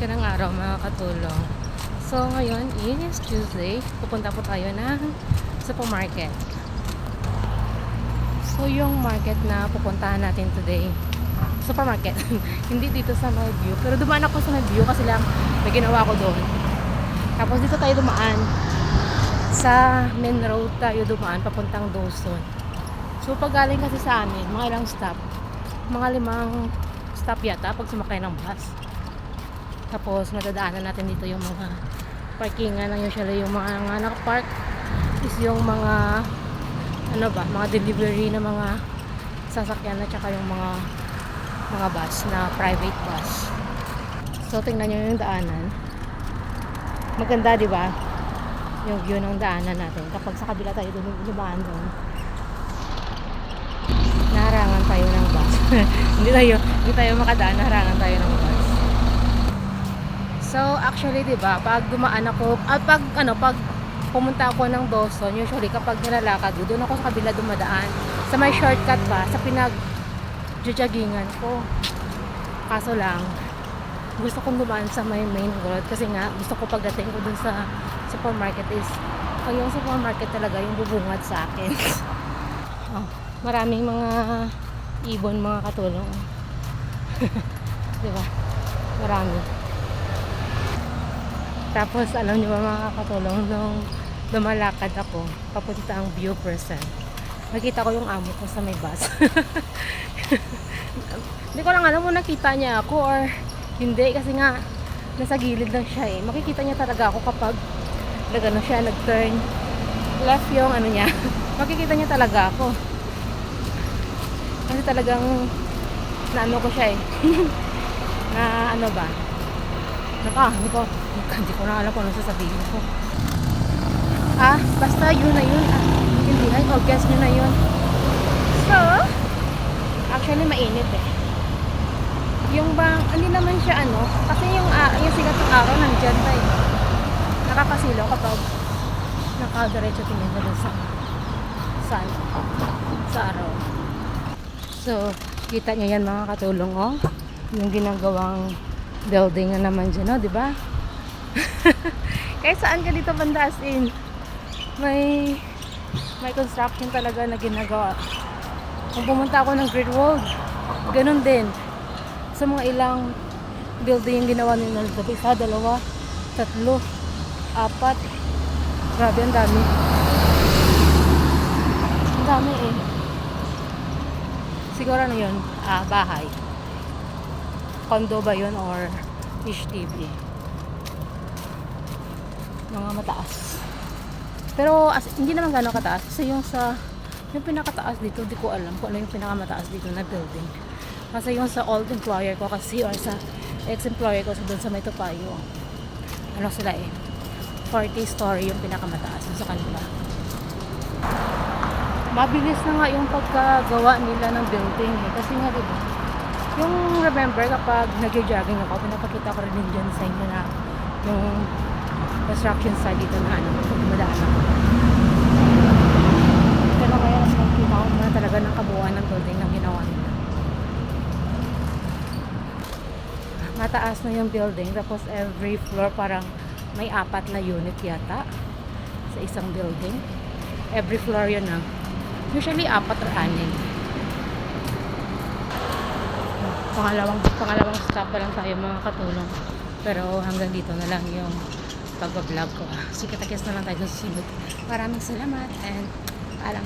Magandang araw mga katulong. So ngayon is Tuesday. Pupunta po tayo ng supermarket. So yung market na pupuntahan natin today, supermarket, hindi dito sa my view. Pero dumaan ako sa my view kasi lang may ginawa ko doon. Tapos dito tayo dumaan. Sa main road tayo dumaan papuntang Dawson. So pag galing kasi sa amin, mga ilang stop, mga 5 stop yata pag sumakay ng bus. Tapos madadaanan natin dito yung mga parkingan ng usually yung mga nakapark is yung mga mga delivery na mga sasakyan at saka yung mga bus na private bus. So tingnan nyo yung daanan. Maganda, di ba? Yung view ng daanan natin. Kapag sa kabila tayo dumaan doon, naharangan tayo ng bus. hindi tayo makadaan, naharangan tayo ng bus. So actually, 'di ba, pag dumaan ako, pag pumunta ako ng Dawson, usually kapag nilalakad, doon ako sa kabila dumadaan. Sa may shortcut pa, sa pinag-joggingan ko. Kaso lang, gusto kong dumaan sa may main road kasi nga gusto ko pagdating ko dun sa supermarket is yung supermarket talaga yung bubungad sa akin. Maraming mga ibon, mga katulong. 'Di ba? Marami. Tapos alam niyo ba mga katulong, nung lumalakad ako papunta ang View Person, nakita ko yung amo ko sa may bus. Hindi ko lang alam kung nakita niya ako or hindi kasi nga nasa gilid lang siya eh. Makikita niya talaga ako kapag nag-turn left yung niya. Makikita niya talaga ako. Kasi talagang naano ko siya eh. Na ba? Hindi ko na alam kung ano sasabihin ko. Basta yun na yun. Intindihan ko, guess nyo na yun. So, actually mainit eh. Yung bang, hindi naman siya kasi yung sigat ng araw nandyan tayo. Nakakasilaw kapag nakadiretso tingin na sa araw. So, kita nyo yan mga katulong yung ginagawang building na naman dyan, di ba? Kahit saan ka dito banda as in may construction talaga na ginagawa. Kung pumunta ako ng Great Wall, ganun din. Sa mga ilang building yung ginawa nila, isa, 2, 3, 4. Grabe, ang dami. Ang dami eh. Siguro na yun, bahay. Condo ba yun or HDB? Mga mataas. Pero hindi naman gano'ng kataas kasi yung pinakataas dito, di ko alam kung ano yung pinakamataas dito na building. Kasi yung sa old employer ko kasi or sa ex-employer ko doon sa May Topayo, sila 40 story yung pinakamataas sa kanila. Mabilis na nga yung pagkagawa nila ng building kasi nga diba, yung remember kapag nag-jogging ako, pinapakita ko rin din dyan sa inyo na yung construction site dito na dumadaan ako. Pero ngayon, as makikita ko na talaga ng kabuuan ng building na ginawa nila. Mataas na yung building, tapos every floor parang may 4 na unit yata sa isang building. Every floor yun usually 4 or 6. Pangalawang stop pa lang tayo mga katulong. Pero hanggang dito na lang yung pag-vlog ko. So kita-kits na lang tayo sa susunod. Maraming salamat and paalam.